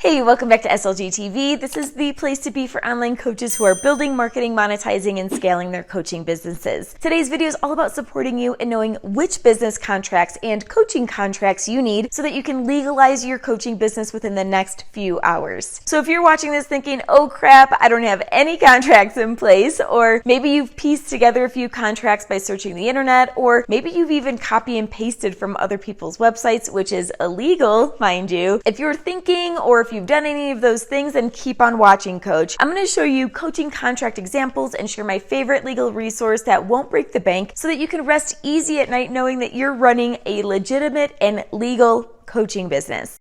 Hey, welcome back to SLG TV. This is the place to be for online coaches who are building, marketing, monetizing, and scaling their coaching businesses. Today's video is all about supporting you in knowing which business contracts and coaching contracts you need so that you can legalize your coaching business within the next few hours. So if you're watching this thinking, oh crap, I don't have any contracts in place, or maybe you've pieced together a few contracts by searching the internet, or maybe you've even copy and pasted from other people's websites, which is illegal, mind you. If you're thinking, or if you've done any of those things, then keep on watching, Coach. I'm going to show you coaching contract examples and share my favorite legal resource that won't break the bank so that you can rest easy at night knowing that you're running a legitimate and legal coaching business.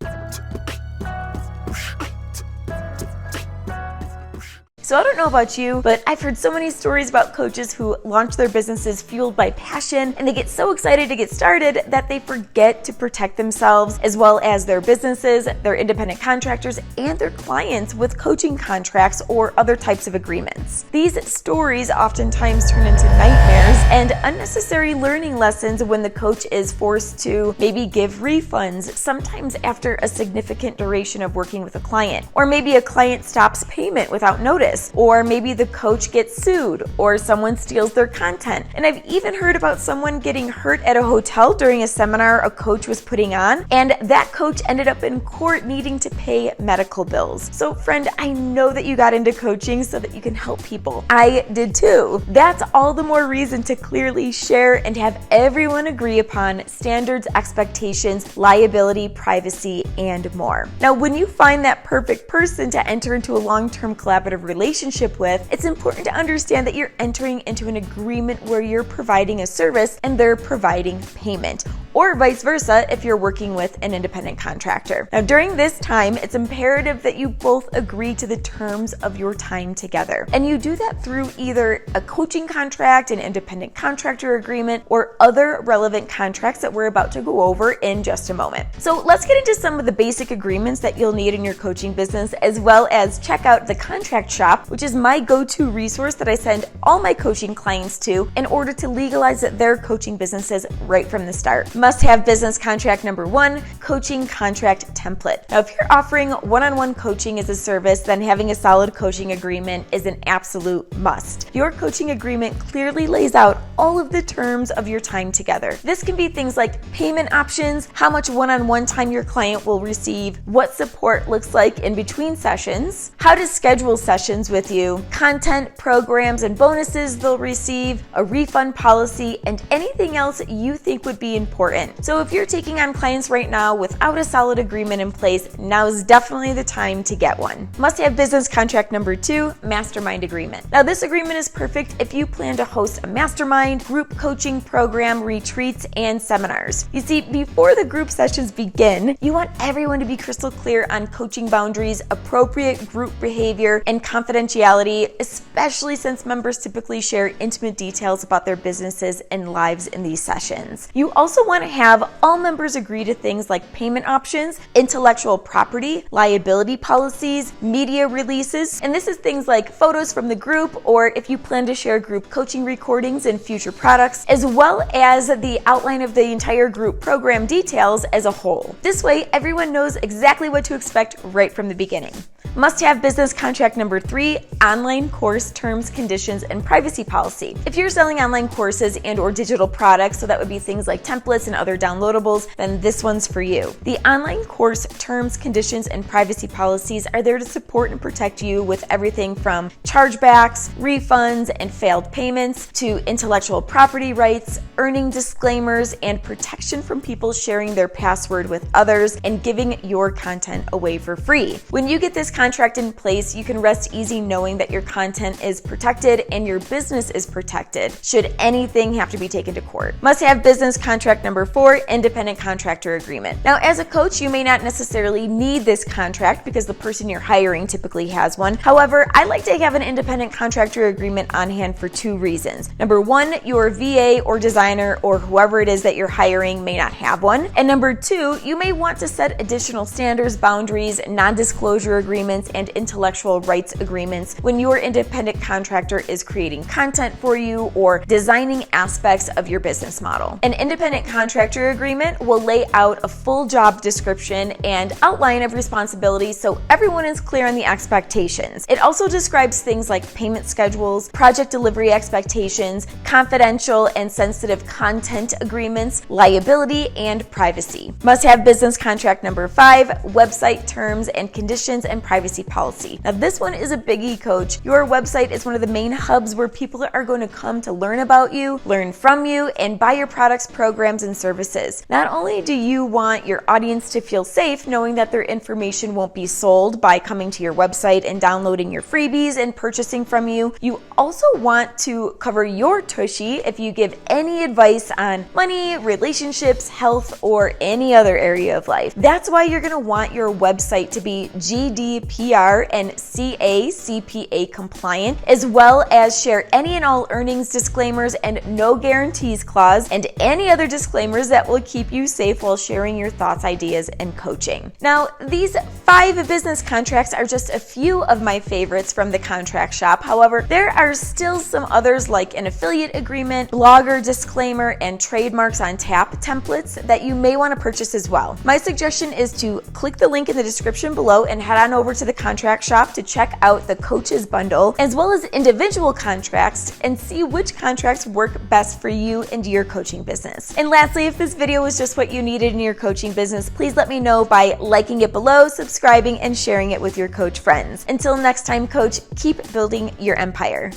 So I don't know about you, but I've heard so many stories about coaches who launch their businesses fueled by passion, and they get so excited to get started that they forget to protect themselves as well as their businesses, their independent contractors, and their clients with coaching contracts or other types of agreements. These stories oftentimes turn into nightmares and unnecessary learning lessons when the coach is forced to maybe give refunds, sometimes after a significant duration of working with a client, or maybe a client stops payment without notice. Or maybe the coach gets sued, or someone steals their content. And I've even heard about someone getting hurt at a hotel during a seminar a coach was putting on, and that coach ended up in court needing to pay medical bills. So friend, I know that you got into coaching so that you can help people. I did too. That's all the more reason to clearly share and have everyone agree upon standards, expectations, liability, privacy, and more. Now, when you find that perfect person to enter into a long-term collaborative relationship with, it's important to understand that you're entering into an agreement where you're providing a service and they're providing payment, or vice versa if you're working with an independent contractor. Now, during this time, it's imperative that you both agree to the terms of your time together. And you do that through either a coaching contract, an independent contractor agreement, or other relevant contracts that we're about to go over in just a moment. So let's get into some of the basic agreements that you'll need in your coaching business, as well as check out the Contract Shop, which is my go-to resource that I send all my coaching clients to in order to legalize their coaching businesses right from the start. Must-have business contract number 1, coaching contract template. Now, if you're offering one-on-one coaching as a service, then having a solid coaching agreement is an absolute must. Your coaching agreement clearly lays out all of the terms of your time together. This can be things like payment options, how much one-on-one time your client will receive, what support looks like in between sessions, how to schedule sessions with you, content, programs, and bonuses they'll receive, a refund policy, and anything else you think would be important. So if you're taking on clients right now without a solid agreement in place, now is definitely the time to get one. Must-have business contract number 2, Mastermind Agreement. Now, this agreement is perfect if you plan to host a mastermind, group coaching program, retreats, and seminars. You see, before the group sessions begin, you want everyone to be crystal clear on coaching boundaries, appropriate group behavior, and confidentiality, especially since members typically share intimate details about their businesses and lives in these sessions. You also want to have all members agree to things like payment options, intellectual property, liability policies, media releases, and this is things like photos from the group, or if you plan to share group coaching recordings and future products, as well as the outline of the entire group program details as a whole. This way, everyone knows exactly what to expect right from the beginning. Must-have business contract number 3, online course terms, conditions, and privacy policy. If you're selling online courses and or digital products, so that would be things like templates and other downloadables, then this one's for you. The online course terms, conditions, and privacy policies are there to support and protect you with everything from chargebacks, refunds, and failed payments, to intellectual property rights, earning disclaimers, and protection from people sharing their password with others and giving your content away for free. When you get this contract in place, you can rest easy knowing that your content is protected and your business is protected should anything have to be taken to court. Must-have business contract number 4, independent contractor agreement. Now, as a coach, you may not necessarily need this contract because the person you're hiring typically has one. However, I like to have an independent contractor agreement on hand for 2 reasons. Number 1, one, your VA or designer or whoever it is that you're hiring may not have one. And number two, you may want to set additional standards, boundaries, non-disclosure agreements, and intellectual rights agreements when your independent contractor is creating content for you or designing aspects of your business model. An independent contractor agreement will lay out a full job description and outline of responsibilities so everyone is clear on the expectations. It also describes things like payment schedules, project delivery expectations, confidential and sensitive content agreements, liability, and privacy. Must have business contract number 5, website terms and conditions and privacy policy. Now this one is a biggie, coach. Your website is one of the main hubs where people are going to come to learn about you, learn from you, and buy your products, programs, and services. Not only do you want your audience to feel safe knowing that their information won't be sold by coming to your website and downloading your freebies and purchasing from you, you also want to cover your tushy if you give any advice on money, relationships, health, or any other area of life. That's why you're going to want your website to be GDPR and CACPA compliant, as well as share any and all earnings disclaimers and no guarantees clause and any other disclaimers that will keep you safe while sharing your thoughts, ideas, and coaching. Now, these 5 business contracts are just a few of my favorites from the contract shop. However, there are still some others like an affiliate agreement, blogger disclaimer, and trademarks on tap templates that you may want to purchase as well. My suggestion is to click the link in the description below and head on over to the contract shop to check out the coaches bundle as well as individual contracts and see which contracts work best for you and your coaching business. And lastly, if this video was just what you needed in your coaching business, please let me know by liking it below, subscribing, and sharing it with your coach friends. Until next time, coach, keep building your empire.